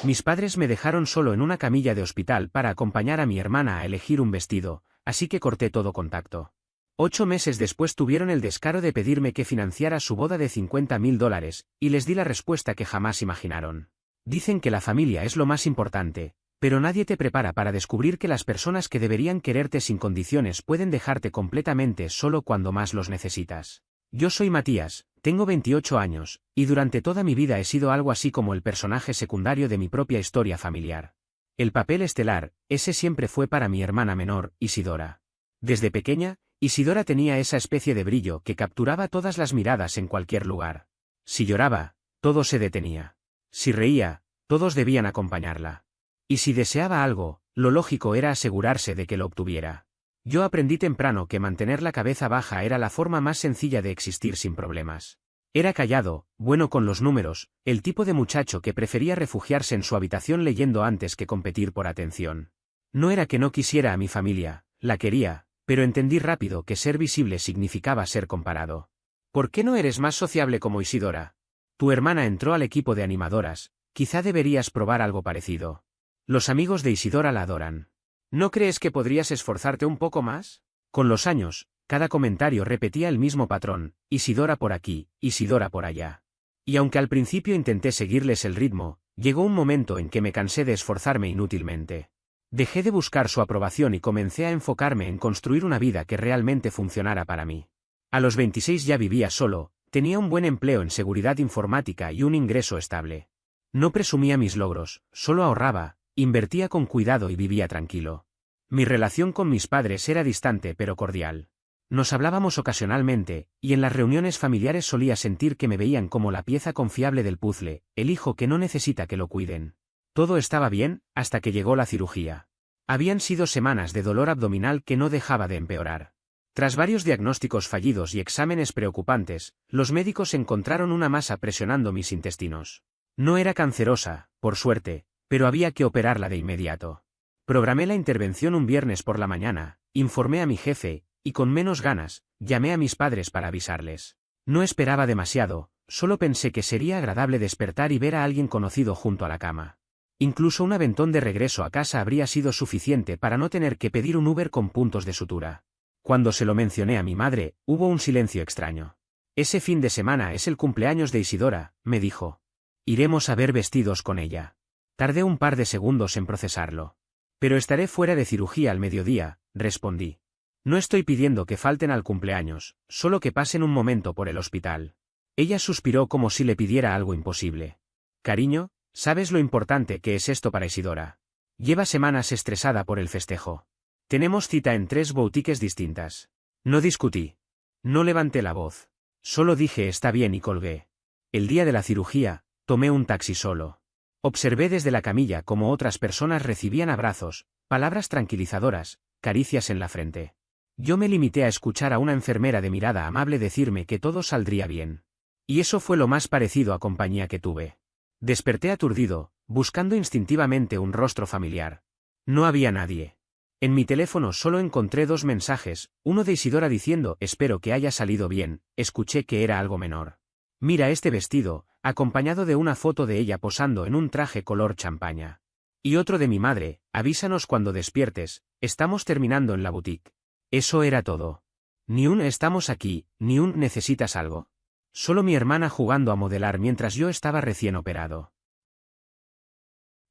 Mis padres me dejaron solo en una camilla de hospital para acompañar a mi hermana a elegir un vestido, así que corté todo contacto. 8 meses después tuvieron el descaro de pedirme que financiara su boda de $50.000, y les di la respuesta que jamás imaginaron. Dicen que la familia es lo más importante, pero nadie te prepara para descubrir que las personas que deberían quererte sin condiciones pueden dejarte completamente solo cuando más los necesitas. Yo soy Matías, tengo 28 años, y durante toda mi vida he sido algo así como el personaje secundario de mi propia historia familiar. El papel estelar, ese siempre fue para mi hermana menor, Isidora. Desde pequeña, Isidora tenía esa especie de brillo que capturaba todas las miradas en cualquier lugar. Si lloraba, todo se detenía. Si reía, todos debían acompañarla. Y si deseaba algo, lo lógico era asegurarse de que lo obtuviera. Yo aprendí temprano que mantener la cabeza baja era la forma más sencilla de existir sin problemas. Era callado, bueno con los números, el tipo de muchacho que prefería refugiarse en su habitación leyendo antes que competir por atención. No era que no quisiera a mi familia, la quería, pero entendí rápido que ser visible significaba ser comparado. ¿Por qué no eres más sociable como Isidora? Tu hermana entró al equipo de animadoras, quizá deberías probar algo parecido. Los amigos de Isidora la adoran. ¿No crees que podrías esforzarte un poco más? Con los años, cada comentario repetía el mismo patrón, Isidora por aquí, Isidora por allá. Y aunque al principio intenté seguirles el ritmo, llegó un momento en que me cansé de esforzarme inútilmente. Dejé de buscar su aprobación y comencé a enfocarme en construir una vida que realmente funcionara para mí. A los 26 ya vivía solo, tenía un buen empleo en seguridad informática y un ingreso estable. No presumía mis logros, solo ahorraba, invertía con cuidado y vivía tranquilo. Mi relación con mis padres era distante pero cordial. Nos hablábamos ocasionalmente, y en las reuniones familiares solía sentir que me veían como la pieza confiable del puzzle, el hijo que no necesita que lo cuiden. Todo estaba bien, hasta que llegó la cirugía. Habían sido semanas de dolor abdominal que no dejaba de empeorar. Tras varios diagnósticos fallidos y exámenes preocupantes, los médicos encontraron una masa presionando mis intestinos. No era cancerosa, por suerte, pero había que operarla de inmediato. Programé la intervención un viernes por la mañana, informé a mi jefe, y con menos ganas, llamé a mis padres para avisarles. No esperaba demasiado, solo pensé que sería agradable despertar y ver a alguien conocido junto a la cama. Incluso un aventón de regreso a casa habría sido suficiente para no tener que pedir un Uber con puntos de sutura. Cuando se lo mencioné a mi madre, hubo un silencio extraño. Ese fin de semana es el cumpleaños de Isidora, me dijo. Iremos a ver vestidos con ella. Tardé un par de segundos en procesarlo. Pero estaré fuera de cirugía al mediodía, respondí. No estoy pidiendo que falten al cumpleaños, solo que pasen un momento por el hospital. Ella suspiró como si le pidiera algo imposible. Cariño, ¿sabes lo importante que es esto para Isidora? Lleva semanas estresada por el festejo. Tenemos cita en 3 boutiques distintas. No discutí. No levanté la voz. Solo dije está bien y colgué. El día de la cirugía, tomé un taxi solo. Observé desde la camilla cómo otras personas recibían abrazos, palabras tranquilizadoras, caricias en la frente. Yo me limité a escuchar a una enfermera de mirada amable decirme que todo saldría bien. Y eso fue lo más parecido a compañía que tuve. Desperté aturdido, buscando instintivamente un rostro familiar. No había nadie. En mi teléfono solo encontré 2 mensajes, uno de Isidora diciendo espero que haya salido bien, escuché que era algo menor. Mira este vestido, acompañado de una foto de ella posando en un traje color champaña. Y otro de mi madre, avísanos cuando despiertes, estamos terminando en la boutique. Eso era todo. Ni un estamos aquí, ni un necesitas algo. Solo mi hermana jugando a modelar mientras yo estaba recién operado.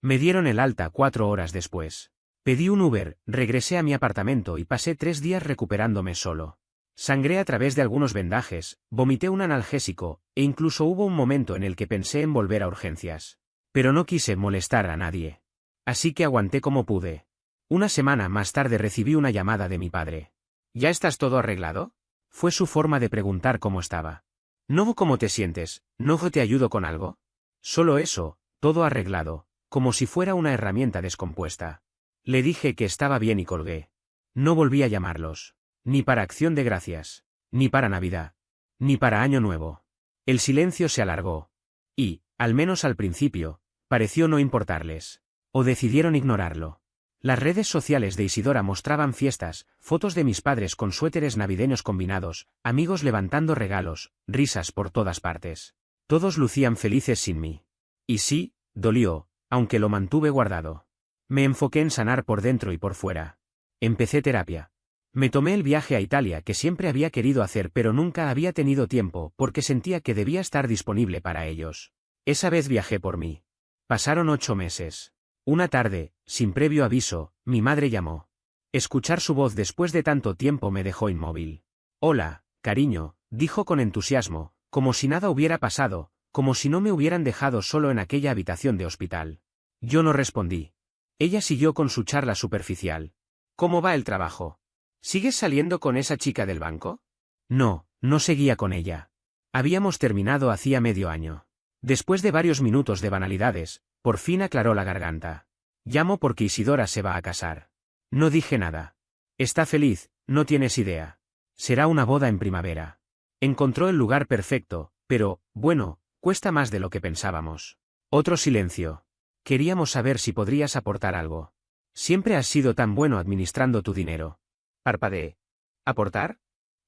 Me dieron el alta 4 horas después. Pedí un Uber, regresé a mi apartamento y pasé 3 días recuperándome solo. Sangré a través de algunos vendajes, vomité un analgésico, e incluso hubo un momento en el que pensé en volver a urgencias. Pero no quise molestar a nadie. Así que aguanté como pude. Una semana más tarde recibí una llamada de mi padre. ¿Ya estás todo arreglado? Fue su forma de preguntar cómo estaba. No cómo te sientes, no te ayudo con algo. Solo eso, todo arreglado, como si fuera una herramienta descompuesta. Le dije que estaba bien y colgué. No volví a llamarlos. Ni para Acción de Gracias, ni para Navidad, ni para Año Nuevo. El silencio se alargó. Y, al menos al principio, pareció no importarles. O decidieron ignorarlo. Las redes sociales de Isidora mostraban fiestas, fotos de mis padres con suéteres navideños combinados, amigos levantando regalos, risas por todas partes. Todos lucían felices sin mí. Y sí, dolió, aunque lo mantuve guardado. Me enfoqué en sanar por dentro y por fuera. Empecé terapia. Me tomé el viaje a Italia que siempre había querido hacer pero nunca había tenido tiempo porque sentía que debía estar disponible para ellos. Esa vez viajé por mí. Pasaron 8 meses. Una tarde, sin previo aviso, mi madre llamó. Escuchar su voz después de tanto tiempo me dejó inmóvil. Hola, cariño, dijo con entusiasmo, como si nada hubiera pasado, como si no me hubieran dejado solo en aquella habitación de hospital. Yo no respondí. Ella siguió con su charla superficial. ¿Cómo va el trabajo? ¿Sigues saliendo con esa chica del banco? No, no seguía con ella. Habíamos terminado hacía medio año. Después de varios minutos de banalidades, por fin aclaró la garganta. Llamo porque Isidora se va a casar. No dije nada. Está feliz, no tienes idea. Será una boda en primavera. Encontró el lugar perfecto, pero, bueno, cuesta más de lo que pensábamos. Otro silencio. Queríamos saber si podrías aportar algo. Siempre has sido tan bueno administrando tu dinero. Parpadeé. ¿Aportar?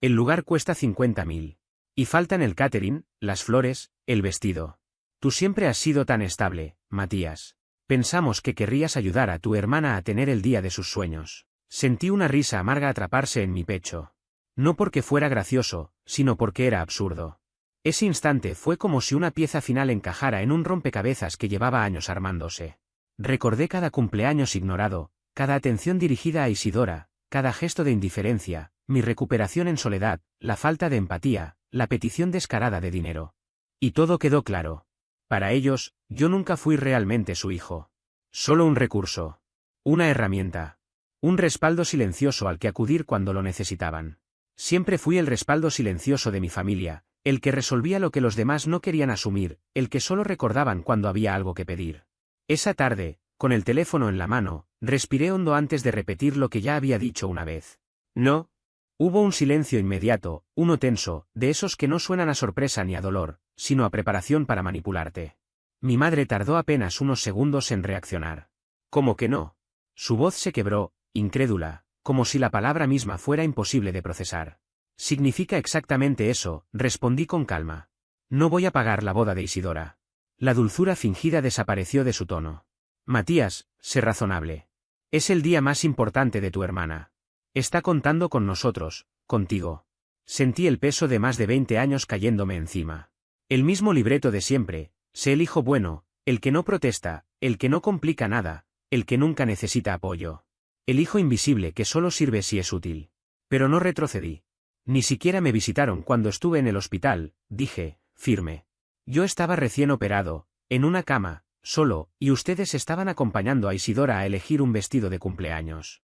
El lugar cuesta 50.000. Y faltan el catering, las flores, el vestido. Tú siempre has sido tan estable, Matías. Pensamos que querrías ayudar a tu hermana a tener el día de sus sueños. Sentí una risa amarga atraparse en mi pecho. No porque fuera gracioso, sino porque era absurdo. Ese instante fue como si una pieza final encajara en un rompecabezas que llevaba años armándose. Recordé cada cumpleaños ignorado, cada atención dirigida a Isidora, cada gesto de indiferencia, mi recuperación en soledad, la falta de empatía, la petición descarada de dinero. Y todo quedó claro. Para ellos, yo nunca fui realmente su hijo. Solo un recurso. Una herramienta. Un respaldo silencioso al que acudir cuando lo necesitaban. Siempre fui el respaldo silencioso de mi familia, el que resolvía lo que los demás no querían asumir, el que solo recordaban cuando había algo que pedir. Esa tarde, con el teléfono en la mano, respiré hondo antes de repetir lo que ya había dicho una vez. No. Hubo un silencio inmediato, uno tenso, de esos que no suenan a sorpresa ni a dolor, sino a preparación para manipularte. Mi madre tardó apenas unos segundos en reaccionar. ¿Cómo que no? Su voz se quebró, incrédula, como si la palabra misma fuera imposible de procesar. Significa exactamente eso, respondí con calma. No voy a pagar la boda de Isidora. La dulzura fingida desapareció de su tono. Matías, sé razonable. Es el día más importante de tu hermana. Está contando con nosotros, contigo. Sentí el peso de más de 20 años cayéndome encima. El mismo libreto de siempre, sé el hijo bueno, el que no protesta, el que no complica nada, el que nunca necesita apoyo. El hijo invisible que solo sirve si es útil. Pero no retrocedí. Ni siquiera me visitaron cuando estuve en el hospital, dije, firme. Yo estaba recién operado, en una cama, solo, y ustedes estaban acompañando a Isidora a elegir un vestido de cumpleaños.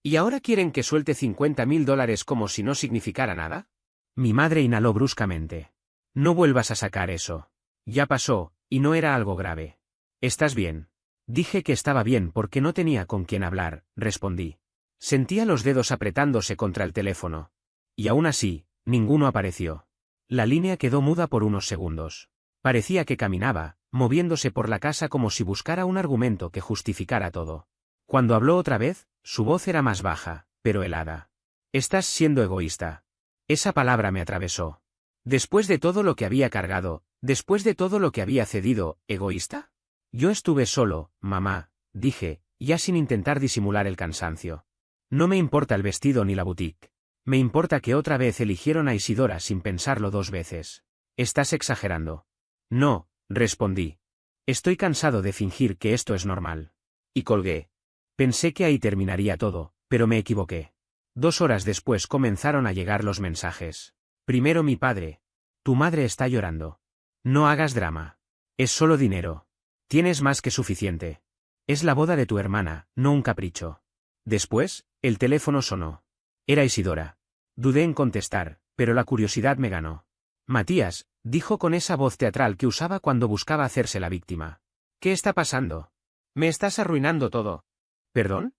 ¿Y ahora quieren que suelte $50.000 como si no significara nada? Mi madre inhaló bruscamente. No vuelvas a sacar eso. Ya pasó, y no era algo grave. ¿Estás bien? Dije que estaba bien porque no tenía con quién hablar, respondí. Sentía los dedos apretándose contra el teléfono. Y aún así, ninguno apareció. La línea quedó muda por unos segundos. Parecía que caminaba, moviéndose por la casa como si buscara un argumento que justificara todo. Cuando habló otra vez, su voz era más baja, pero helada. Estás siendo egoísta. Esa palabra me atravesó. Después de todo lo que había cargado, después de todo lo que había cedido, ¿egoísta? Yo estuve solo, mamá, dije, ya sin intentar disimular el cansancio. No me importa el vestido ni la boutique. Me importa que otra vez eligieron a Isidora sin pensarlo 2 veces. Estás exagerando. No, respondí. Estoy cansado de fingir que esto es normal. Y colgué. Pensé que ahí terminaría todo, pero me equivoqué. 2 horas después comenzaron a llegar los mensajes. Primero mi padre. Tu madre está llorando. No hagas drama. Es solo dinero. Tienes más que suficiente. Es la boda de tu hermana, no un capricho. Después, el teléfono sonó. Era Isidora. Dudé en contestar, pero la curiosidad me ganó. Matías, dijo con esa voz teatral que usaba cuando buscaba hacerse la víctima. ¿Qué está pasando? Me estás arruinando todo. ¿Perdón?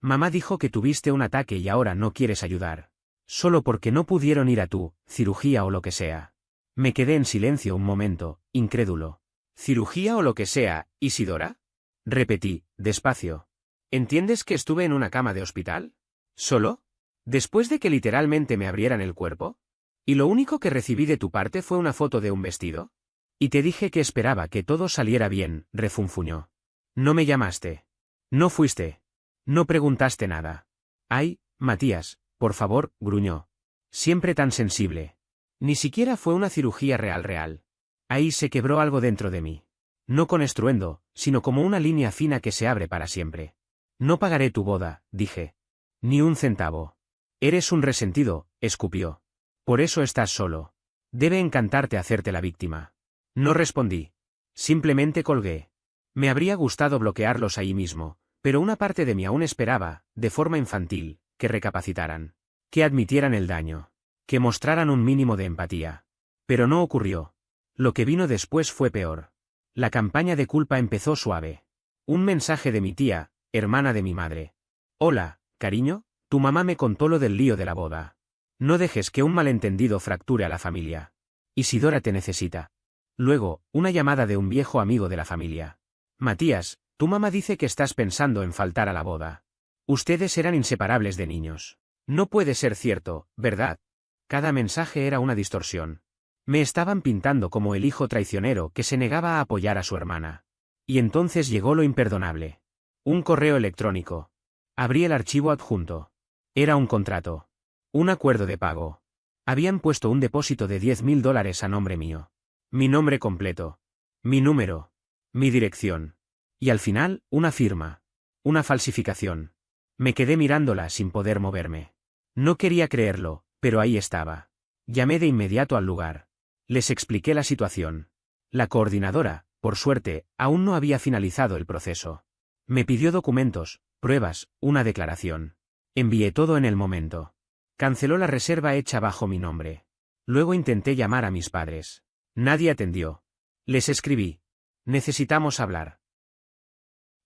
Mamá dijo que tuviste un ataque y ahora no quieres ayudar. Solo porque no pudieron ir a tu cirugía o lo que sea. Me quedé en silencio un momento, incrédulo. ¿Cirugía o lo que sea, Isidora? Repetí, despacio. ¿Entiendes que estuve en una cama de hospital? ¿Solo? ¿Después de que literalmente me abrieran el cuerpo? ¿Y lo único que recibí de tu parte fue una foto de un vestido? Y te dije que esperaba que todo saliera bien, refunfuñó. No me llamaste. No fuiste. No preguntaste nada. Ay, Matías, por favor, gruñó. Siempre tan sensible. Ni siquiera fue una cirugía real. Ahí se quebró algo dentro de mí. No con estruendo, sino como una línea fina que se abre para siempre. No pagaré tu boda, dije. Ni un centavo. Eres un resentido, escupió. Por eso estás solo. Debe encantarte hacerte la víctima. No respondí. Simplemente colgué. Me habría gustado bloquearlos ahí mismo, pero una parte de mí aún esperaba, de forma infantil, que recapacitaran. Que admitieran el daño. Que mostraran un mínimo de empatía. Pero no ocurrió. Lo que vino después fue peor. La campaña de culpa empezó suave. Un mensaje de mi tía, hermana de mi madre. Hola, cariño, tu mamá me contó lo del lío de la boda. No dejes que un malentendido fracture a la familia. Isidora te necesita. Luego, una llamada de un viejo amigo de la familia. Matías, tu mamá dice que estás pensando en faltar a la boda. Ustedes eran inseparables de niños. No puede ser cierto, ¿verdad? Cada mensaje era una distorsión. Me estaban pintando como el hijo traicionero que se negaba a apoyar a su hermana. Y entonces llegó lo imperdonable. Un correo electrónico. Abrí el archivo adjunto. Era un contrato. Un acuerdo de pago. Habían puesto un depósito de $10.000 a nombre mío. Mi nombre completo. Mi número. Mi dirección. Y al final, una firma. Una falsificación. Me quedé mirándola sin poder moverme. No quería creerlo, pero ahí estaba. Llamé de inmediato al lugar. Les expliqué la situación. La coordinadora, por suerte, aún no había finalizado el proceso. Me pidió documentos, pruebas, una declaración. Envié todo en el momento. Canceló la reserva hecha bajo mi nombre. Luego intenté llamar a mis padres. Nadie atendió. Les escribí. Necesitamos hablar.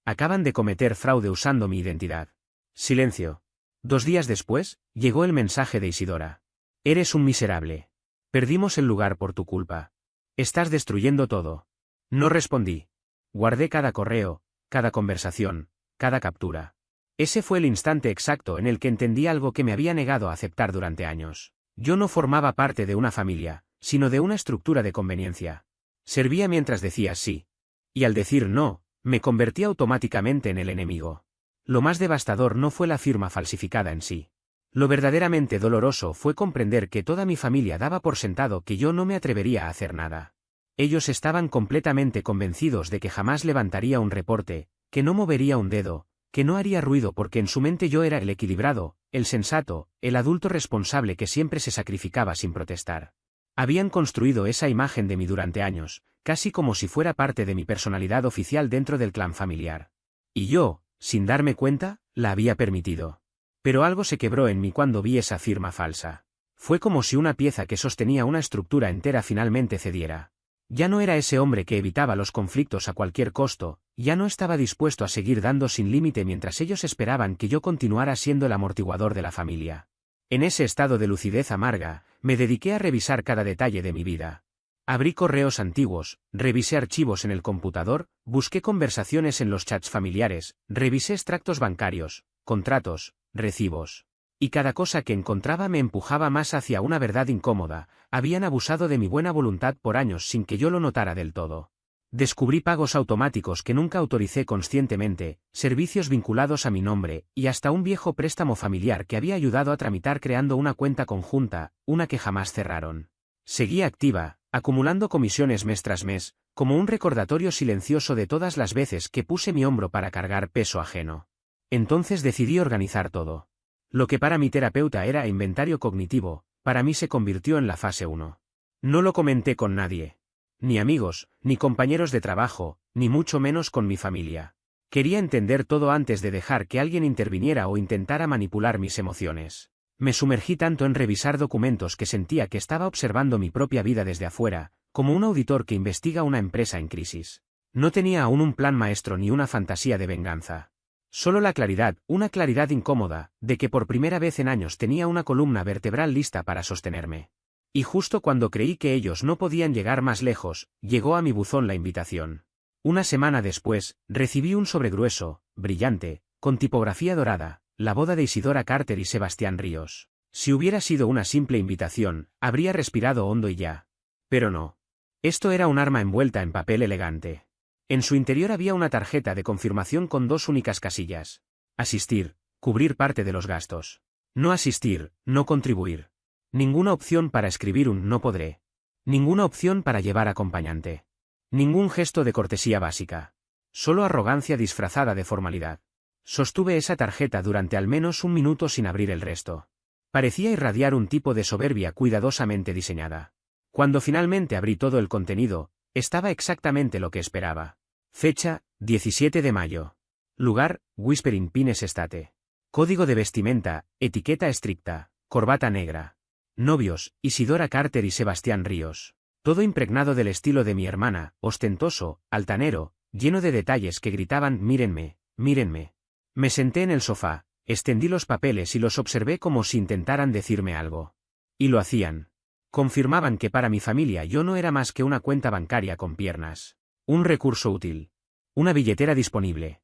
Acaban de cometer fraude usando mi identidad. Silencio. 2 días después, llegó el mensaje de Isidora. Eres un miserable. Perdimos el lugar por tu culpa. Estás destruyendo todo. No respondí. Guardé cada correo, cada conversación, cada captura. Ese fue el instante exacto en el que entendí algo que me había negado a aceptar durante años. Yo no formaba parte de una familia, sino de una estructura de conveniencia. Servía mientras decía sí. Y al decir no, me convertí automáticamente en el enemigo. Lo más devastador no fue la firma falsificada en sí. Lo verdaderamente doloroso fue comprender que toda mi familia daba por sentado que yo no me atrevería a hacer nada. Ellos estaban completamente convencidos de que jamás levantaría un reporte, que no movería un dedo, que no haría ruido porque en su mente yo era el equilibrado, el sensato, el adulto responsable que siempre se sacrificaba sin protestar. Habían construido esa imagen de mí durante años, casi como si fuera parte de mi personalidad oficial dentro del clan familiar. Y yo, sin darme cuenta, la había permitido. Pero algo se quebró en mí cuando vi esa firma falsa. Fue como si una pieza que sostenía una estructura entera finalmente cediera. Ya no era ese hombre que evitaba los conflictos a cualquier costo, ya no estaba dispuesto a seguir dando sin límite mientras ellos esperaban que yo continuara siendo el amortiguador de la familia. En ese estado de lucidez amarga, me dediqué a revisar cada detalle de mi vida. Abrí correos antiguos, revisé archivos en el computador, busqué conversaciones en los chats familiares, revisé extractos bancarios, contratos, recibos. Y cada cosa que encontraba me empujaba más hacia una verdad incómoda. Habían abusado de mi buena voluntad por años sin que yo lo notara del todo. Descubrí pagos automáticos que nunca autoricé conscientemente, servicios vinculados a mi nombre, y hasta un viejo préstamo familiar que había ayudado a tramitar creando una cuenta conjunta, una que jamás cerraron. Seguía activa, acumulando comisiones mes tras mes, como un recordatorio silencioso de todas las veces que puse mi hombro para cargar peso ajeno. Entonces decidí organizar todo. Lo que para mi terapeuta era inventario cognitivo, para mí se convirtió en la fase 1. No lo comenté con nadie. Ni amigos, ni compañeros de trabajo, ni mucho menos con mi familia. Quería entender todo antes de dejar que alguien interviniera o intentara manipular mis emociones. Me sumergí tanto en revisar documentos que sentía que estaba observando mi propia vida desde afuera, como un auditor que investiga una empresa en crisis. No tenía aún un plan maestro ni una fantasía de venganza. Solo la claridad, una claridad incómoda, de que por primera vez en años tenía una columna vertebral lista para sostenerme. Y justo cuando creí que ellos no podían llegar más lejos, llegó a mi buzón la invitación. Una semana después, recibí un sobre grueso, brillante, con tipografía dorada, la boda de Isidora Carter y Sebastián Ríos. Si hubiera sido una simple invitación, habría respirado hondo y ya. Pero no. Esto era un arma envuelta en papel elegante. En su interior había una tarjeta de confirmación con 2 únicas casillas. Asistir, cubrir parte de los gastos. No asistir, no contribuir. Ninguna opción para escribir un no podré. Ninguna opción para llevar acompañante. Ningún gesto de cortesía básica. Solo arrogancia disfrazada de formalidad. Sostuve esa tarjeta durante al menos un minuto sin abrir el resto. Parecía irradiar un tipo de soberbia cuidadosamente diseñada. Cuando finalmente abrí todo el contenido, estaba exactamente lo que esperaba. Fecha, 17 de mayo. Lugar, Whispering Pines Estate. Código de vestimenta, etiqueta estricta, corbata negra. Novios, Isidora Carter y Sebastián Ríos. Todo impregnado del estilo de mi hermana, ostentoso, altanero, lleno de detalles que gritaban mírenme, mírenme. Me senté en el sofá, extendí los papeles y los observé como si intentaran decirme algo. Y lo hacían. Confirmaban que para mi familia yo no era más que una cuenta bancaria con piernas. Un recurso útil. Una billetera disponible.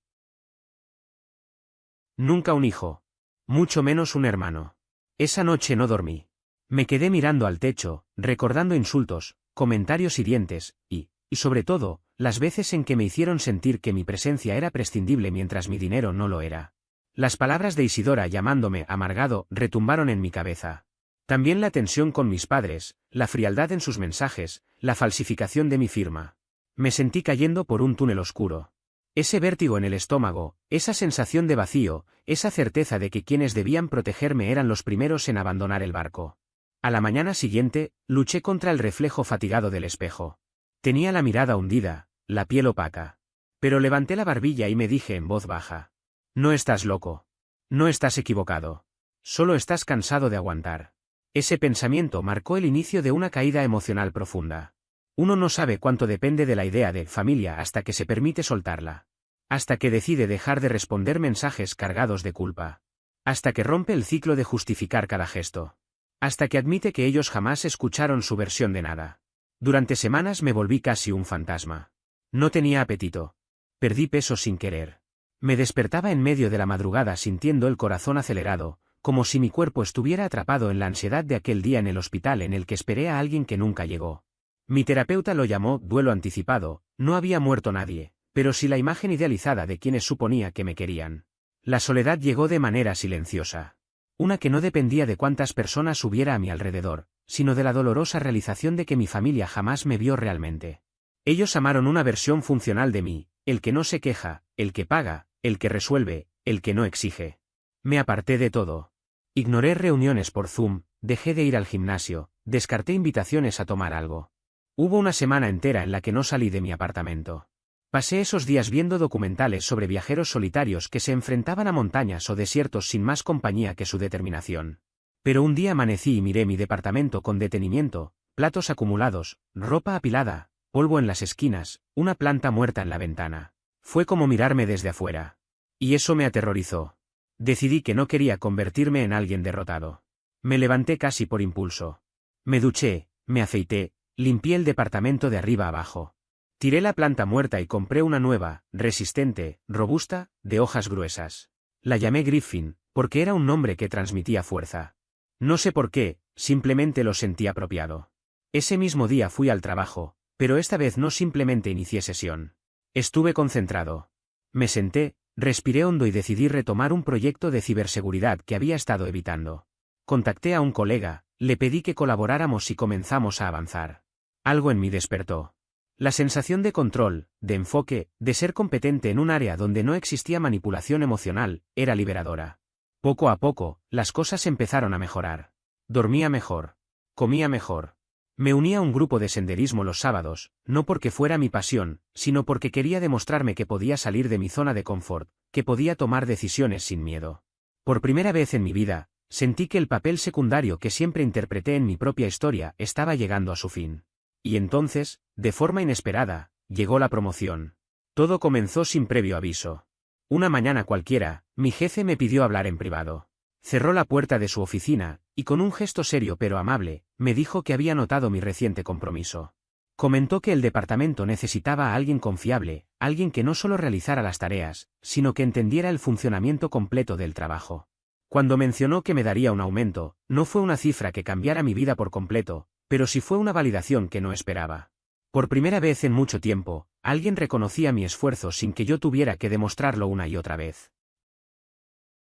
Nunca un hijo. Mucho menos un hermano. Esa noche no dormí. Me quedé mirando al techo, recordando insultos, comentarios hirientes, y sobre todo, las veces en que me hicieron sentir que mi presencia era prescindible mientras mi dinero no lo era. Las palabras de Isidora llamándome amargado retumbaron en mi cabeza. También la tensión con mis padres, la frialdad en sus mensajes, la falsificación de mi firma. Me sentí cayendo por un túnel oscuro. Ese vértigo en el estómago, esa sensación de vacío, esa certeza de que quienes debían protegerme eran los primeros en abandonar el barco. A la mañana siguiente, luché contra el reflejo fatigado del espejo. Tenía la mirada hundida, la piel opaca. Pero levanté la barbilla y me dije en voz baja. No estás loco. No estás equivocado. Solo estás cansado de aguantar. Ese pensamiento marcó el inicio de una caída emocional profunda. Uno no sabe cuánto depende de la idea de familia hasta que se permite soltarla. Hasta que decide dejar de responder mensajes cargados de culpa. Hasta que rompe el ciclo de justificar cada gesto. Hasta que admite que ellos jamás escucharon su versión de nada. Durante semanas me volví casi un fantasma. No tenía apetito. Perdí peso sin querer. Me despertaba en medio de la madrugada sintiendo el corazón acelerado, como si mi cuerpo estuviera atrapado en la ansiedad de aquel día en el hospital en el que esperé a alguien que nunca llegó. Mi terapeuta lo llamó duelo anticipado, no había muerto nadie, pero sí la imagen idealizada de quienes suponía que me querían. La soledad llegó de manera silenciosa. Una que no dependía de cuántas personas hubiera a mi alrededor, sino de la dolorosa realización de que mi familia jamás me vio realmente. Ellos amaron una versión funcional de mí, el que no se queja, el que paga, el que resuelve, el que no exige. Me aparté de todo. Ignoré reuniones por Zoom, dejé de ir al gimnasio, descarté invitaciones a tomar algo. Hubo una semana entera en la que no salí de mi apartamento. Pasé esos días viendo documentales sobre viajeros solitarios que se enfrentaban a montañas o desiertos sin más compañía que su determinación. Pero un día amanecí y miré mi departamento con detenimiento, platos acumulados, ropa apilada, polvo en las esquinas, una planta muerta en la ventana. Fue como mirarme desde afuera. Y eso me aterrorizó. Decidí que no quería convertirme en alguien derrotado. Me levanté casi por impulso. Me duché, me afeité, limpié el departamento de arriba abajo. Tiré la planta muerta y compré una nueva, resistente, robusta, de hojas gruesas. La llamé Griffin, porque era un nombre que transmitía fuerza. No sé por qué, simplemente lo sentí apropiado. Ese mismo día fui al trabajo, pero esta vez no simplemente inicié sesión. Estuve concentrado. Me senté, respiré hondo y decidí retomar un proyecto de ciberseguridad que había estado evitando. Contacté a un colega, le pedí que colaboráramos y comenzamos a avanzar. Algo en mí despertó. La sensación de control, de enfoque, de ser competente en un área donde no existía manipulación emocional, era liberadora. Poco a poco, las cosas empezaron a mejorar. Dormía mejor. Comía mejor. Me uní a un grupo de senderismo los sábados, no porque fuera mi pasión, sino porque quería demostrarme que podía salir de mi zona de confort, que podía tomar decisiones sin miedo. Por primera vez en mi vida, sentí que el papel secundario que siempre interpreté en mi propia historia estaba llegando a su fin. Y entonces, de forma inesperada, llegó la promoción. Todo comenzó sin previo aviso. Una mañana cualquiera, mi jefe me pidió hablar en privado. Cerró la puerta de su oficina, y con un gesto serio pero amable, me dijo que había notado mi reciente compromiso. Comentó que el departamento necesitaba a alguien confiable, alguien que no solo realizara las tareas, sino que entendiera el funcionamiento completo del trabajo. Cuando mencionó que me daría un aumento, no fue una cifra que cambiara mi vida por completo, pero sí fue una validación que no esperaba. Por primera vez en mucho tiempo, alguien reconocía mi esfuerzo sin que yo tuviera que demostrarlo una y otra vez.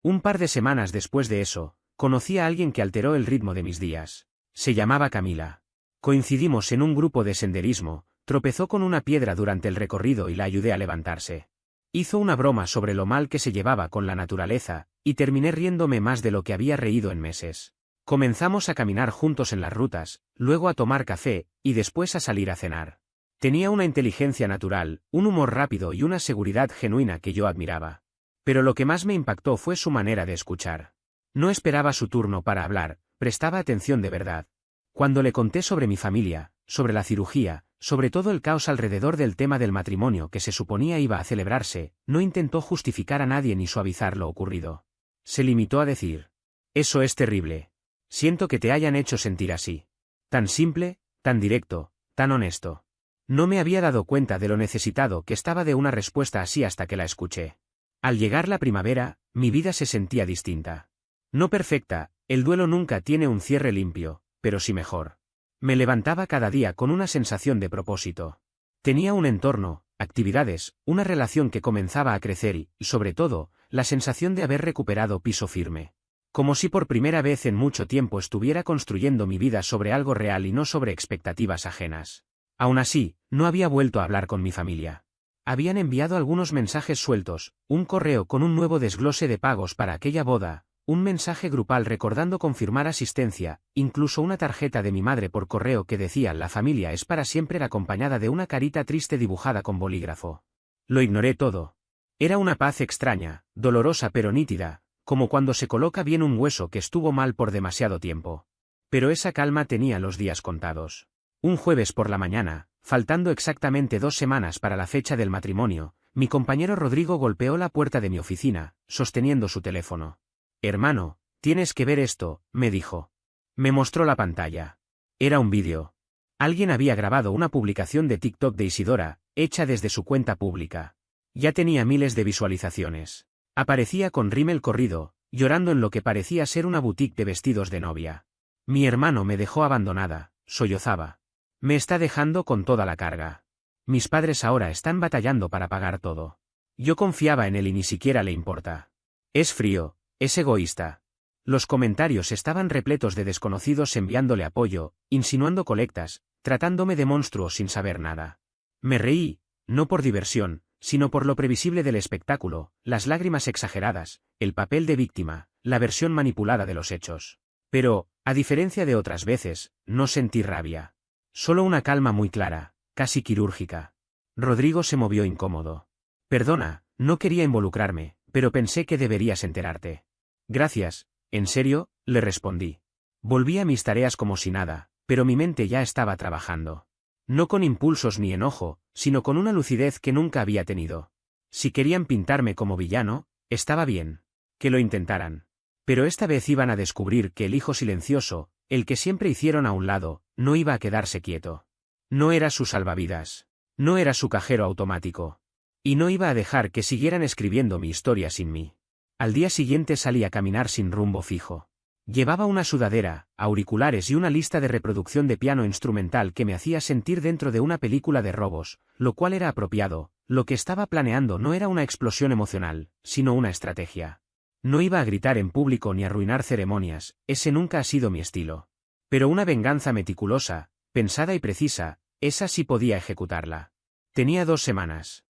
Un par de semanas después de eso, conocí a alguien que alteró el ritmo de mis días. Se llamaba Camila. Coincidimos en un grupo de senderismo, tropezó con una piedra durante el recorrido y la ayudé a levantarse. Hizo una broma sobre lo mal que se llevaba con la naturaleza, y terminé riéndome más de lo que había reído en meses. Comenzamos a caminar juntos en las rutas, luego a tomar café, y después a salir a cenar. Tenía una inteligencia natural, un humor rápido y una seguridad genuina que yo admiraba. Pero lo que más me impactó fue su manera de escuchar. No esperaba su turno para hablar, prestaba atención de verdad. Cuando le conté sobre mi familia, sobre la cirugía, sobre todo el caos alrededor del tema del matrimonio que se suponía iba a celebrarse, no intentó justificar a nadie ni suavizar lo ocurrido. Se limitó a decir: «Eso es terrible. Siento que te hayan hecho sentir así». Tan simple, tan directo, tan honesto. No me había dado cuenta de lo necesitado que estaba de una respuesta así hasta que la escuché. Al llegar la primavera, mi vida se sentía distinta. No perfecta, el duelo nunca tiene un cierre limpio, pero sí mejor. Me levantaba cada día con una sensación de propósito. Tenía un entorno, actividades, una relación que comenzaba a crecer y, sobre todo, la sensación de haber recuperado piso firme. Como si por primera vez en mucho tiempo estuviera construyendo mi vida sobre algo real y no sobre expectativas ajenas. Aún así, no había vuelto a hablar con mi familia. Habían enviado algunos mensajes sueltos, un correo con un nuevo desglose de pagos para aquella boda, un mensaje grupal recordando confirmar asistencia, incluso una tarjeta de mi madre por correo que decía «La familia es para siempre» acompañada de una carita triste dibujada con bolígrafo. Lo ignoré todo. Era una paz extraña, dolorosa pero nítida, como cuando se coloca bien un hueso que estuvo mal por demasiado tiempo. Pero esa calma tenía los días contados. Un jueves por la mañana, faltando exactamente 2 semanas para la fecha del matrimonio, mi compañero Rodrigo golpeó la puerta de mi oficina, sosteniendo su teléfono. «Hermano, tienes que ver esto», me dijo. Me mostró la pantalla. Era un vídeo. Alguien había grabado una publicación de TikTok de Isidora, hecha desde su cuenta pública. Ya tenía miles de visualizaciones. Aparecía con rímel corrido, llorando en lo que parecía ser una boutique de vestidos de novia. Mi hermano me dejó abandonada, sollozaba. Me está dejando con toda la carga. Mis padres ahora están batallando para pagar todo. Yo confiaba en él y ni siquiera le importa. Es frío, es egoísta. Los comentarios estaban repletos de desconocidos enviándole apoyo, insinuando colectas, tratándome de monstruo sin saber nada. Me reí, no por diversión, sino por lo previsible del espectáculo, las lágrimas exageradas, el papel de víctima, la versión manipulada de los hechos. Pero, a diferencia de otras veces, no sentí rabia. Solo una calma muy clara, casi quirúrgica. Rodrigo se movió incómodo. «Perdona, no quería involucrarme, pero pensé que deberías enterarte». «Gracias, en serio», le respondí. Volví a mis tareas como si nada, pero mi mente ya estaba trabajando. No con impulsos ni enojo, sino con una lucidez que nunca había tenido. Si querían pintarme como villano, estaba bien. Que lo intentaran. Pero esta vez iban a descubrir que el hijo silencioso, el que siempre hicieron a un lado, no iba a quedarse quieto. No era su salvavidas. No era su cajero automático. Y no iba a dejar que siguieran escribiendo mi historia sin mí. Al día siguiente salí a caminar sin rumbo fijo. Llevaba una sudadera, auriculares y una lista de reproducción de piano instrumental que me hacía sentir dentro de una película de robos, lo cual era apropiado. Lo que estaba planeando no era una explosión emocional, sino una estrategia. No iba a gritar en público ni a arruinar ceremonias, ese nunca ha sido mi estilo. Pero una venganza meticulosa, pensada y precisa, esa sí podía ejecutarla. Tenía 2 semanas.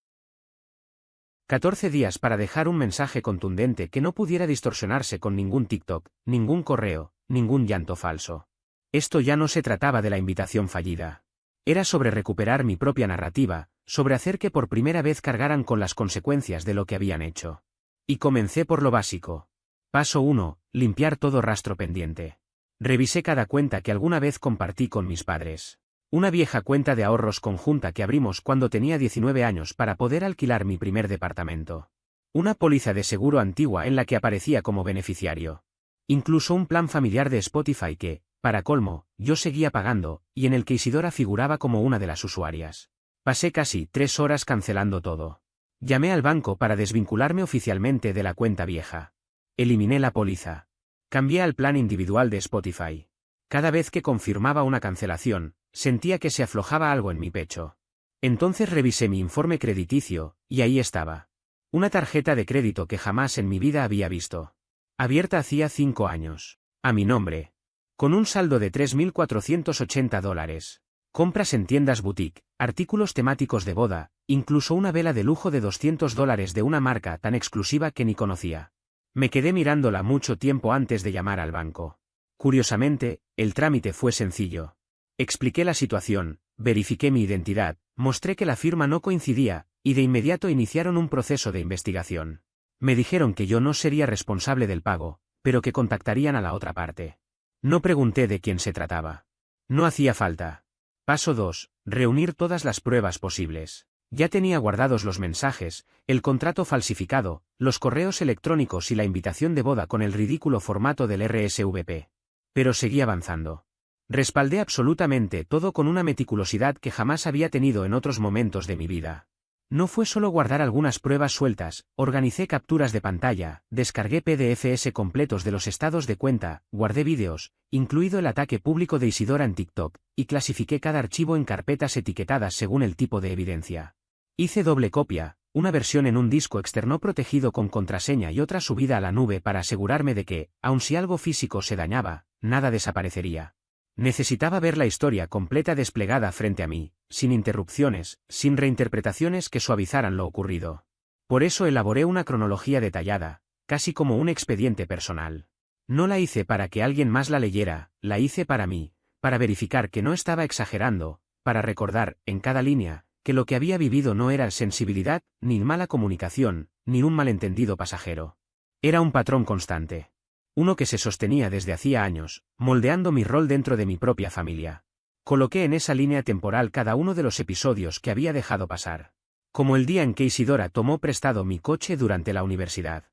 14 días para dejar un mensaje contundente que no pudiera distorsionarse con ningún TikTok, ningún correo, ningún llanto falso. Esto ya no se trataba de la invitación fallida. Era sobre recuperar mi propia narrativa, sobre hacer que por primera vez cargaran con las consecuencias de lo que habían hecho. Y comencé por lo básico. Paso 1, limpiar todo rastro pendiente. Revisé cada cuenta que alguna vez compartí con mis padres. Una vieja cuenta de ahorros conjunta que abrimos cuando tenía 19 años para poder alquilar mi primer departamento. Una póliza de seguro antigua en la que aparecía como beneficiario. Incluso un plan familiar de Spotify que, para colmo, yo seguía pagando, y en el que Isidora figuraba como una de las usuarias. Pasé casi 3 horas cancelando todo. Llamé al banco para desvincularme oficialmente de la cuenta vieja. Eliminé la póliza. Cambié al plan individual de Spotify. Cada vez que confirmaba una cancelación, Sentía que se aflojaba algo en mi pecho. Entonces revisé mi informe crediticio, y ahí estaba. Una tarjeta de crédito que jamás en mi vida había visto. Abierta hacía 5 años. A mi nombre. Con un saldo de $3.480. Compras en tiendas boutique, artículos temáticos de boda, incluso una vela de lujo de $200 de una marca tan exclusiva que ni conocía. Me quedé mirándola mucho tiempo antes de llamar al banco. Curiosamente, el trámite fue sencillo. Expliqué la situación, verifiqué mi identidad, mostré que la firma no coincidía, y de inmediato iniciaron un proceso de investigación. Me dijeron que yo no sería responsable del pago, pero que contactarían a la otra parte. No pregunté de quién se trataba. No hacía falta. Paso 2. Reunir todas las pruebas posibles. Ya tenía guardados los mensajes, el contrato falsificado, los correos electrónicos y la invitación de boda con el ridículo formato del RSVP. Pero seguí avanzando. Respaldé absolutamente todo con una meticulosidad que jamás había tenido en otros momentos de mi vida. No fue solo guardar algunas pruebas sueltas, organicé capturas de pantalla, descargué PDFs completos de los estados de cuenta, guardé vídeos, incluido el ataque público de Isidora en TikTok, y clasifiqué cada archivo en carpetas etiquetadas según el tipo de evidencia. Hice doble copia, una versión en un disco externo protegido con contraseña y otra subida a la nube para asegurarme de que, aun si algo físico se dañaba, nada desaparecería. Necesitaba ver la historia completa desplegada frente a mí, sin interrupciones, sin reinterpretaciones que suavizaran lo ocurrido. Por eso elaboré una cronología detallada, casi como un expediente personal. No la hice para que alguien más la leyera, la hice para mí, para verificar que no estaba exagerando, para recordar, en cada línea, que lo que había vivido no era sensibilidad, ni mala comunicación, ni un malentendido pasajero. Era un patrón constante. Uno que se sostenía desde hacía años, moldeando mi rol dentro de mi propia familia. Coloqué en esa línea temporal cada uno de los episodios que había dejado pasar. Como el día en que Isidora tomó prestado mi coche durante la universidad.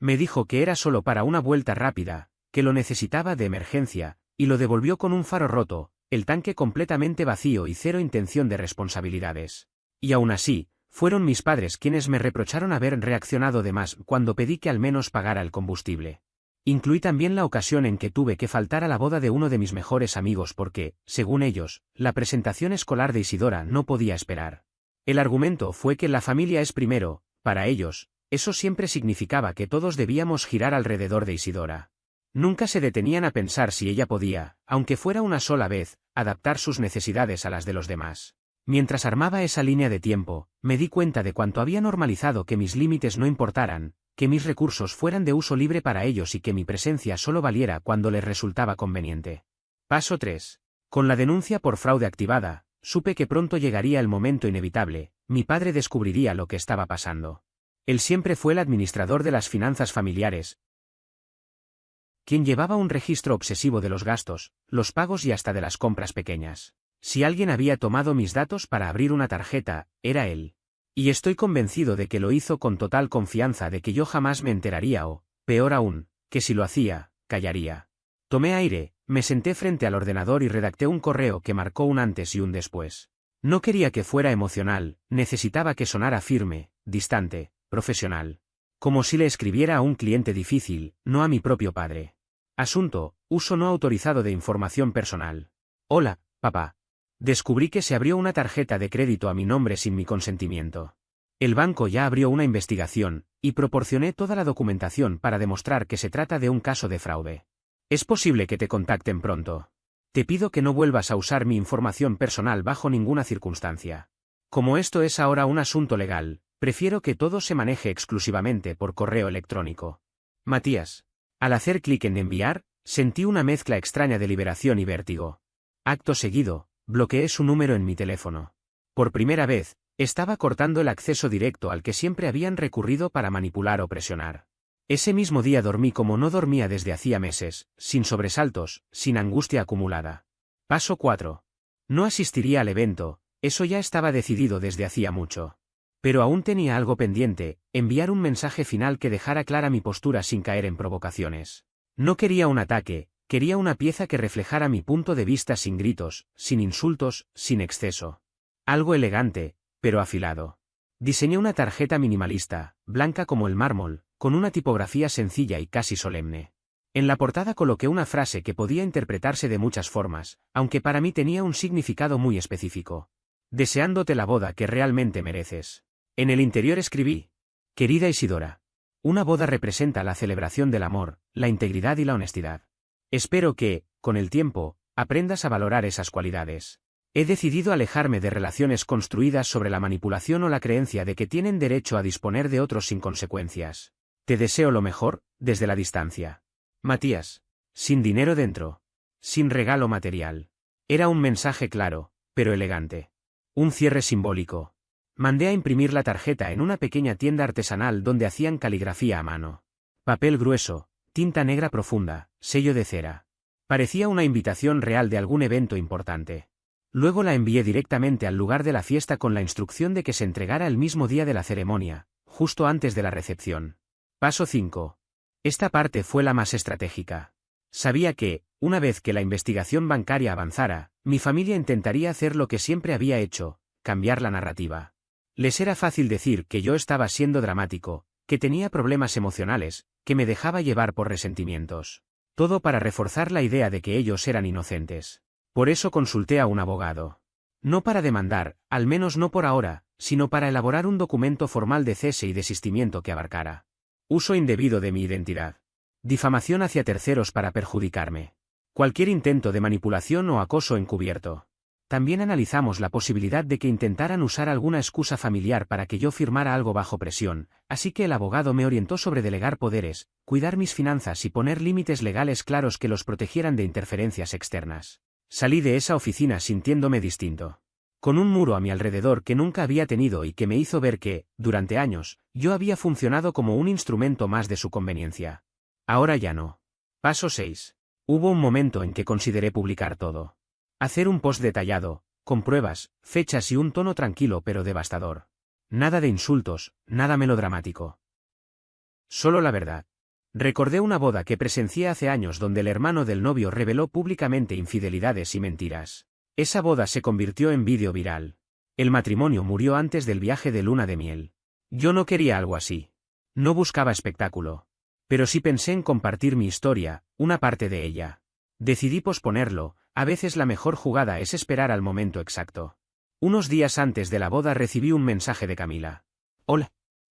Me dijo que era solo para una vuelta rápida, que lo necesitaba de emergencia, y lo devolvió con un faro roto, el tanque completamente vacío y cero intención de responsabilidades. Y aún así, fueron mis padres quienes me reprocharon haber reaccionado de más cuando pedí que al menos pagara el combustible. Incluí también la ocasión en que tuve que faltar a la boda de uno de mis mejores amigos porque, según ellos, la presentación escolar de Isidora no podía esperar. El argumento fue que la familia es primero, para ellos, eso siempre significaba que todos debíamos girar alrededor de Isidora. Nunca se detenían a pensar si ella podía, aunque fuera una sola vez, adaptar sus necesidades a las de los demás. Mientras armaba esa línea de tiempo, me di cuenta de cuánto había normalizado que mis límites no importaran, que mis recursos fueran de uso libre para ellos y que mi presencia solo valiera cuando les resultaba conveniente. Paso 3. Con la denuncia por fraude activada, supe que pronto llegaría el momento inevitable, mi padre descubriría lo que estaba pasando. Él siempre fue el administrador de las finanzas familiares, quien llevaba un registro obsesivo de los gastos, los pagos y hasta de las compras pequeñas. Si alguien había tomado mis datos para abrir una tarjeta, era él. Y estoy convencido de que lo hizo con total confianza de que yo jamás me enteraría o, peor aún, que si lo hacía, callaría. Tomé aire, me senté frente al ordenador y redacté un correo que marcó un antes y un después. No quería que fuera emocional, necesitaba que sonara firme, distante, profesional. Como si le escribiera a un cliente difícil, no a mi propio padre. Asunto: uso no autorizado de información personal. Hola, papá. Descubrí que se abrió una tarjeta de crédito a mi nombre sin mi consentimiento. El banco ya abrió una investigación, y proporcioné toda la documentación para demostrar que se trata de un caso de fraude. Es posible que te contacten pronto. Te pido que no vuelvas a usar mi información personal bajo ninguna circunstancia. Como esto es ahora un asunto legal, prefiero que todo se maneje exclusivamente por correo electrónico. Matías. Al hacer clic en enviar, sentí una mezcla extraña de liberación y vértigo. Acto seguido, bloqueé su número en mi teléfono. Por primera vez, estaba cortando el acceso directo al que siempre habían recurrido para manipular o presionar. Ese mismo día dormí como no dormía desde hacía meses, sin sobresaltos, sin angustia acumulada. Paso 4. No asistiría al evento, eso ya estaba decidido desde hacía mucho. Pero aún tenía algo pendiente: enviar un mensaje final que dejara clara mi postura sin caer en provocaciones. No quería un ataque. Quería una pieza que reflejara mi punto de vista sin gritos, sin insultos, sin exceso. Algo elegante, pero afilado. Diseñé una tarjeta minimalista, blanca como el mármol, con una tipografía sencilla y casi solemne. En la portada coloqué una frase que podía interpretarse de muchas formas, aunque para mí tenía un significado muy específico. Deseándote la boda que realmente mereces. En el interior escribí: Querida Isidora. Una boda representa la celebración del amor, la integridad y la honestidad. Espero que, con el tiempo, aprendas a valorar esas cualidades. He decidido alejarme de relaciones construidas sobre la manipulación o la creencia de que tienen derecho a disponer de otros sin consecuencias. Te deseo lo mejor, desde la distancia. Matías. Sin dinero dentro. Sin regalo material. Era un mensaje claro, pero elegante. Un cierre simbólico. Mandé a imprimir la tarjeta en una pequeña tienda artesanal donde hacían caligrafía a mano. Papel grueso, tinta negra profunda, sello de cera. Parecía una invitación real de algún evento importante. Luego la envié directamente al lugar de la fiesta con la instrucción de que se entregara el mismo día de la ceremonia, justo antes de la recepción. Paso 5. Esta parte fue la más estratégica. Sabía que, una vez que la investigación bancaria avanzara, mi familia intentaría hacer lo que siempre había hecho: cambiar la narrativa. Les era fácil decir que yo estaba siendo dramático, que tenía problemas emocionales, que me dejaba llevar por resentimientos. Todo para reforzar la idea de que ellos eran inocentes. Por eso consulté a un abogado. No para demandar, al menos no por ahora, sino para elaborar un documento formal de cese y desistimiento que abarcara uso indebido de mi identidad, difamación hacia terceros para perjudicarme, cualquier intento de manipulación o acoso encubierto. También analizamos la posibilidad de que intentaran usar alguna excusa familiar para que yo firmara algo bajo presión, así que el abogado me orientó sobre delegar poderes, cuidar mis finanzas y poner límites legales claros que los protegieran de interferencias externas. Salí de esa oficina sintiéndome distinto. Con un muro a mi alrededor que nunca había tenido y que me hizo ver que, durante años, yo había funcionado como un instrumento más de su conveniencia. Ahora ya no. Paso 6. Hubo un momento en que consideré publicar todo. Hacer un post detallado, con pruebas, fechas y un tono tranquilo pero devastador. Nada de insultos, nada melodramático. Solo la verdad. Recordé una boda que presencié hace años donde el hermano del novio reveló públicamente infidelidades y mentiras. Esa boda se convirtió en vídeo viral. El matrimonio murió antes del viaje de luna de miel. Yo no quería algo así. No buscaba espectáculo. Pero sí pensé en compartir mi historia, una parte de ella. Decidí posponerlo. A veces la mejor jugada es esperar al momento exacto. Unos días antes de la boda recibí un mensaje de Camila. Hola.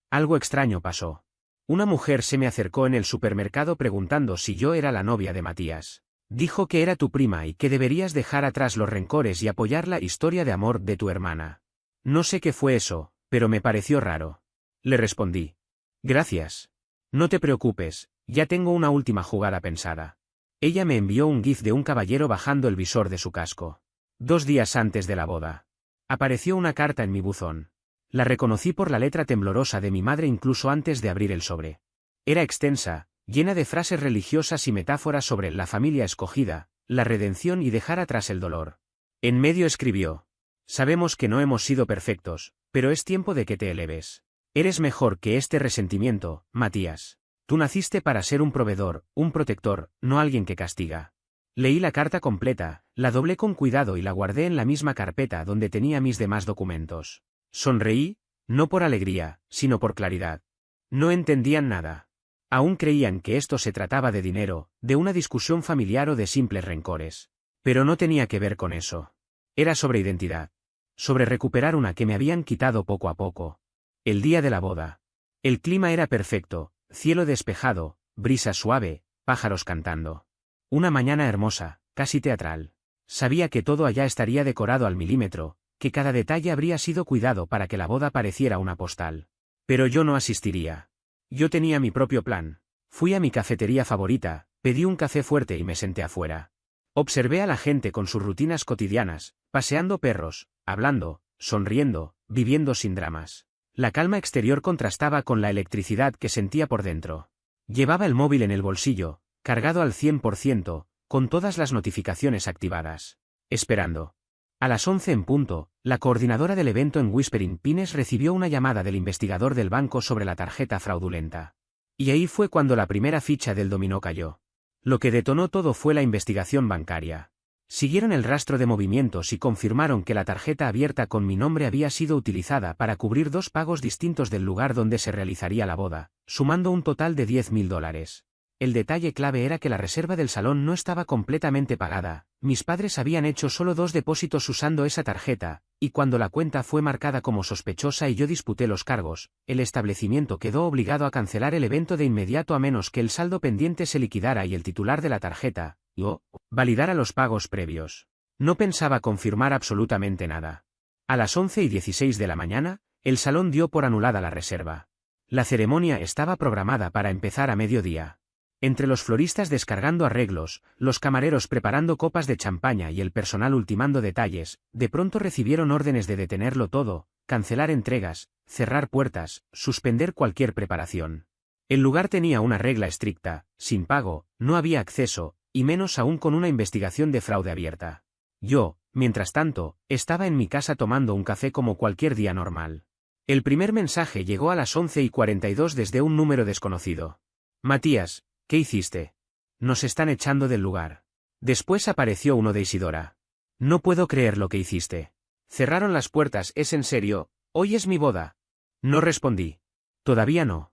Algo extraño pasó. Una mujer se me acercó en el supermercado preguntando si yo era la novia de Matías. Dijo que era tu prima y que deberías dejar atrás los rencores y apoyar la historia de amor de tu hermana. No sé qué fue eso, pero me pareció raro. Le respondí. Gracias. No te preocupes, ya tengo una última jugada pensada. Ella me envió un GIF de un caballero bajando el visor de su casco. 2 días antes de la boda. Apareció una carta en mi buzón. La reconocí por la letra temblorosa de mi madre incluso antes de abrir el sobre. Era extensa, llena de frases religiosas y metáforas sobre la familia escogida, la redención y dejar atrás el dolor. En medio escribió: Sabemos que no hemos sido perfectos, pero es tiempo de que te eleves. Eres mejor que este resentimiento, Matías. Tú naciste para ser un proveedor, un protector, no alguien que castiga. Leí la carta completa, la doblé con cuidado y la guardé en la misma carpeta donde tenía mis demás documentos. Sonreí, no por alegría, sino por claridad. No entendían nada. Aún creían que esto se trataba de dinero, de una discusión familiar o de simples rencores. Pero no tenía que ver con eso. Era sobre identidad. Sobre recuperar una que me habían quitado poco a poco. El día de la boda. El clima era perfecto, cielo despejado, brisa suave, pájaros cantando. Una mañana hermosa, casi teatral. Sabía que todo allá estaría decorado al milímetro, que cada detalle habría sido cuidado para que la boda pareciera una postal. Pero yo no asistiría. Yo tenía mi propio plan. Fui a mi cafetería favorita, pedí un café fuerte y me senté afuera. Observé a la gente con sus rutinas cotidianas, paseando perros, hablando, sonriendo, viviendo sin dramas. La calma exterior contrastaba con la electricidad que sentía por dentro. Llevaba el móvil en el bolsillo, cargado al 100%, con todas las notificaciones activadas. Esperando. A las 11 en punto, la coordinadora del evento en Whispering Pines recibió una llamada del investigador del banco sobre la tarjeta fraudulenta. Y ahí fue cuando la primera ficha del dominó cayó. Lo que detonó todo fue la investigación bancaria. Siguieron el rastro de movimientos y confirmaron que la tarjeta abierta con mi nombre había sido utilizada para cubrir 2 pagos distintos del lugar donde se realizaría la boda, sumando un total de $10.000. El detalle clave era que la reserva del salón no estaba completamente pagada. Mis padres habían hecho solo 2 depósitos usando esa tarjeta, y cuando la cuenta fue marcada como sospechosa y yo disputé los cargos, el establecimiento quedó obligado a cancelar el evento de inmediato a menos que el saldo pendiente se liquidara y el titular de la tarjeta, yo, validara los pagos previos. No pensaba confirmar absolutamente nada. A las 11:16 de la mañana, el salón dio por anulada la reserva. La ceremonia estaba programada para empezar a mediodía. Entre los floristas descargando arreglos, los camareros preparando copas de champaña y el personal ultimando detalles, de pronto recibieron órdenes de detenerlo todo, cancelar entregas, cerrar puertas, suspender cualquier preparación. El lugar tenía una regla estricta: sin pago, no había acceso, y menos aún con una investigación de fraude abierta. Yo, mientras tanto, estaba en mi casa tomando un café como cualquier día normal. El primer mensaje llegó a las 11:42 desde un número desconocido. Matías, ¿qué hiciste? Nos están echando del lugar. Después apareció uno de Isidora. No puedo creer lo que hiciste. Cerraron las puertas, ¿es en serio? Hoy es mi boda. No respondí. Todavía no.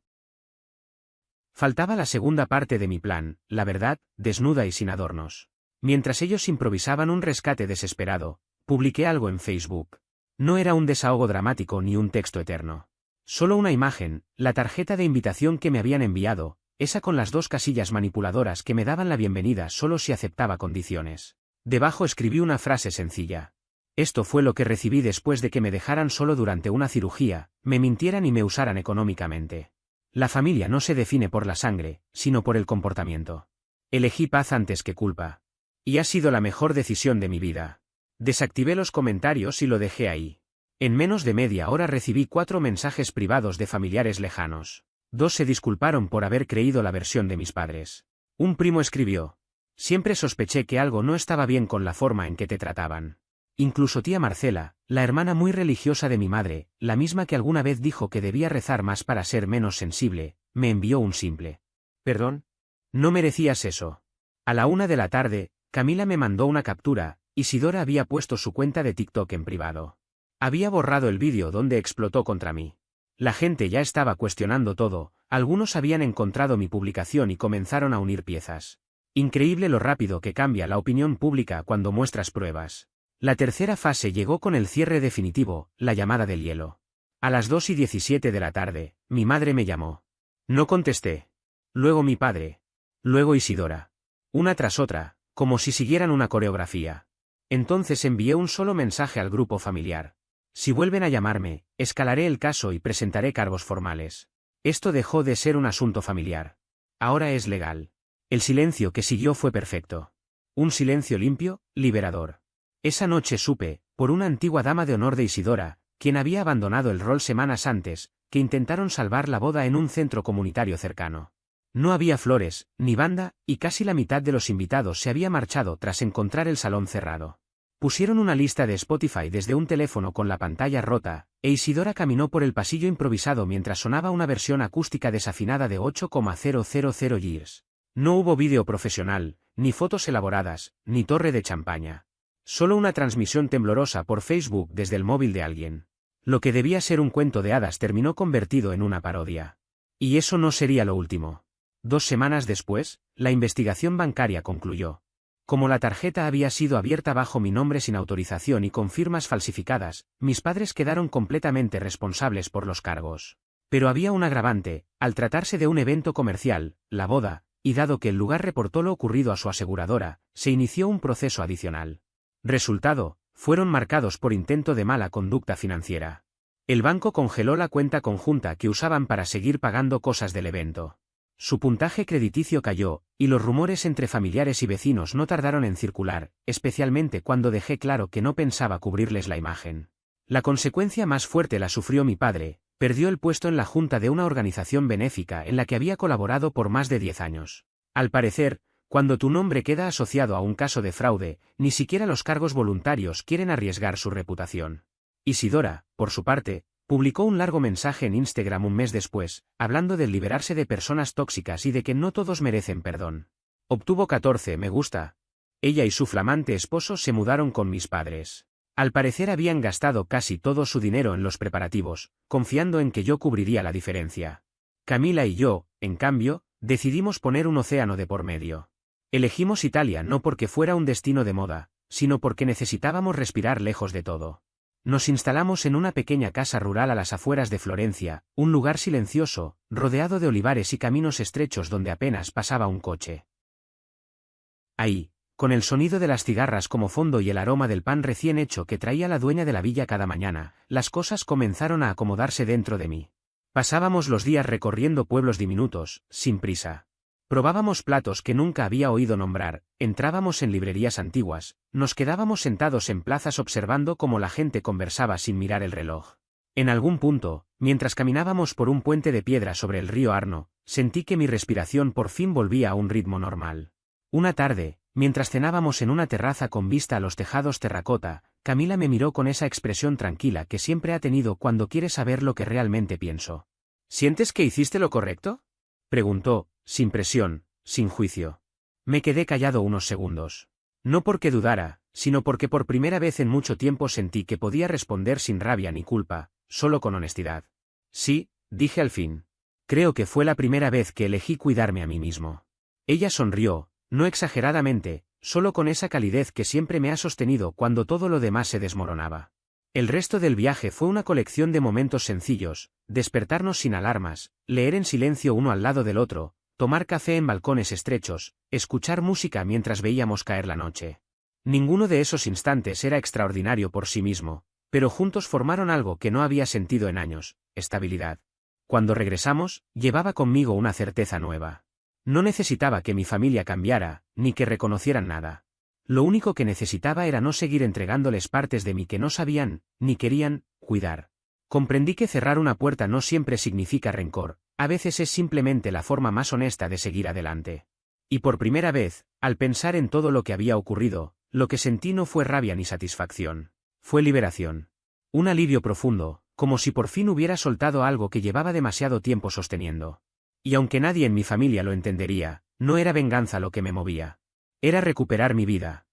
Faltaba la segunda parte de mi plan, la verdad, desnuda y sin adornos. Mientras ellos improvisaban un rescate desesperado, publiqué algo en Facebook. No era un desahogo dramático ni un texto eterno. Solo una imagen, la tarjeta de invitación que me habían enviado, esa con las 2 casillas manipuladoras que me daban la bienvenida solo si aceptaba condiciones. Debajo escribí una frase sencilla. Esto fue lo que recibí después de que me dejaran solo durante una cirugía, me mintieran y me usaran económicamente. La familia no se define por la sangre, sino por el comportamiento. Elegí paz antes que culpa. Y ha sido la mejor decisión de mi vida. Desactivé los comentarios y lo dejé ahí. En menos de media hora recibí 4 mensajes privados de familiares lejanos. 2 se disculparon por haber creído la versión de mis padres. Un primo escribió: siempre sospeché que algo no estaba bien con la forma en que te trataban. Incluso tía Marcela, la hermana muy religiosa de mi madre, la misma que alguna vez dijo que debía rezar más para ser menos sensible, me envió un simple: ¿perdón? No merecías eso. A la 1 de la tarde, Camila me mandó una captura: Isidora había puesto su cuenta de TikTok en privado. Había borrado el vídeo donde explotó contra mí. La gente ya estaba cuestionando todo, algunos habían encontrado mi publicación y comenzaron a unir piezas. Increíble lo rápido que cambia la opinión pública cuando muestras pruebas. La tercera fase llegó con el cierre definitivo, la llamada del hielo. A las 2:17 de la tarde, mi madre me llamó. No contesté. Luego mi padre. Luego Isidora. Una tras otra, como si siguieran una coreografía. Entonces envié un solo mensaje al grupo familiar. Si vuelven a llamarme, escalaré el caso y presentaré cargos formales. Esto dejó de ser un asunto familiar. Ahora es legal. El silencio que siguió fue perfecto. Un silencio limpio, liberador. Esa noche supe, por una antigua dama de honor de Isidora, quien había abandonado el rol semanas antes, que intentaron salvar la boda en un centro comunitario cercano. No había flores, ni banda, y casi la mitad de los invitados se había marchado tras encontrar el salón cerrado. Pusieron una lista de Spotify desde un teléfono con la pantalla rota, e Isidora caminó por el pasillo improvisado mientras sonaba una versión acústica desafinada de 8,000 Years. No hubo vídeo profesional, ni fotos elaboradas, ni torre de champaña. Solo una transmisión temblorosa por Facebook desde el móvil de alguien. Lo que debía ser un cuento de hadas terminó convertido en una parodia. Y eso no sería lo último. 2 semanas después, la investigación bancaria concluyó. Como la tarjeta había sido abierta bajo mi nombre sin autorización y con firmas falsificadas, mis padres quedaron completamente responsables por los cargos. Pero había un agravante: al tratarse de un evento comercial, la boda, y dado que el lugar reportó lo ocurrido a su aseguradora, se inició un proceso adicional. Resultado: fueron marcados por intento de mala conducta financiera. El banco congeló la cuenta conjunta que usaban para seguir pagando cosas del evento. Su puntaje crediticio cayó, y los rumores entre familiares y vecinos no tardaron en circular, especialmente cuando dejé claro que no pensaba cubrirles la imagen. La consecuencia más fuerte la sufrió mi padre: perdió el puesto en la junta de una organización benéfica en la que había colaborado por más de 10 años. Al parecer, cuando tu nombre queda asociado a un caso de fraude, ni siquiera los cargos voluntarios quieren arriesgar su reputación. Isidora, por su parte, publicó un largo mensaje en Instagram un mes después, hablando de liberarse de personas tóxicas y de que no todos merecen perdón. Obtuvo 14 me gusta. Ella y su flamante esposo se mudaron con mis padres. Al parecer habían gastado casi todo su dinero en los preparativos, confiando en que yo cubriría la diferencia. Camila y yo, en cambio, Decidimos poner un océano de por medio. Elegimos Italia no porque fuera un destino de moda, sino porque necesitábamos respirar lejos de todo. Nos instalamos en una pequeña casa rural a las afueras de Florencia, un lugar silencioso, rodeado de olivares y caminos estrechos donde apenas pasaba un coche. Ahí, con el sonido de las cigarras como fondo y el aroma del pan recién hecho que traía la dueña de la villa cada mañana, las cosas comenzaron a acomodarse dentro de mí. Pasábamos los días recorriendo pueblos diminutos, sin prisa. Probábamos platos que nunca había oído nombrar, entrábamos en librerías antiguas, nos quedábamos sentados en plazas observando cómo la gente conversaba sin mirar el reloj. En algún punto, mientras caminábamos por un puente de piedra sobre el río Arno, sentí que mi respiración por fin volvía a un ritmo normal. Una tarde, mientras cenábamos en una terraza con vista a los tejados terracota, Camila me miró con esa expresión tranquila que siempre ha tenido cuando quiere saber lo que realmente pienso. ¿Sientes que hiciste lo correcto?, preguntó, sin presión, sin juicio. Me quedé callado unos segundos. No porque dudara, sino porque por primera vez en mucho tiempo sentí que podía responder sin rabia ni culpa, solo con honestidad. Sí, dije al fin. Creo que fue la primera vez que elegí cuidarme a mí mismo. Ella sonrió, no exageradamente, solo con esa calidez que siempre me ha sostenido cuando todo lo demás se desmoronaba. El resto del viaje fue una colección de momentos sencillos, despertarnos sin alarmas, leer en silencio uno al lado del otro, tomar café en balcones estrechos, escuchar música mientras veíamos caer la noche. Ninguno de esos instantes era extraordinario por sí mismo, pero juntos formaron algo que no había sentido en años: estabilidad. Cuando regresamos, llevaba conmigo una certeza nueva. No necesitaba que mi familia cambiara, ni que reconocieran nada. Lo único que necesitaba era no seguir entregándoles partes de mí que no sabían, ni querían, cuidar. Comprendí que cerrar una puerta no siempre significa rencor, a veces es simplemente la forma más honesta de seguir adelante. Y por primera vez, al pensar en todo lo que había ocurrido, lo que sentí no fue rabia ni satisfacción. Fue liberación. Un alivio profundo, como si por fin hubiera soltado algo que llevaba demasiado tiempo sosteniendo. Y aunque nadie en mi familia lo entendería, no era venganza lo que me movía. Era recuperar mi vida,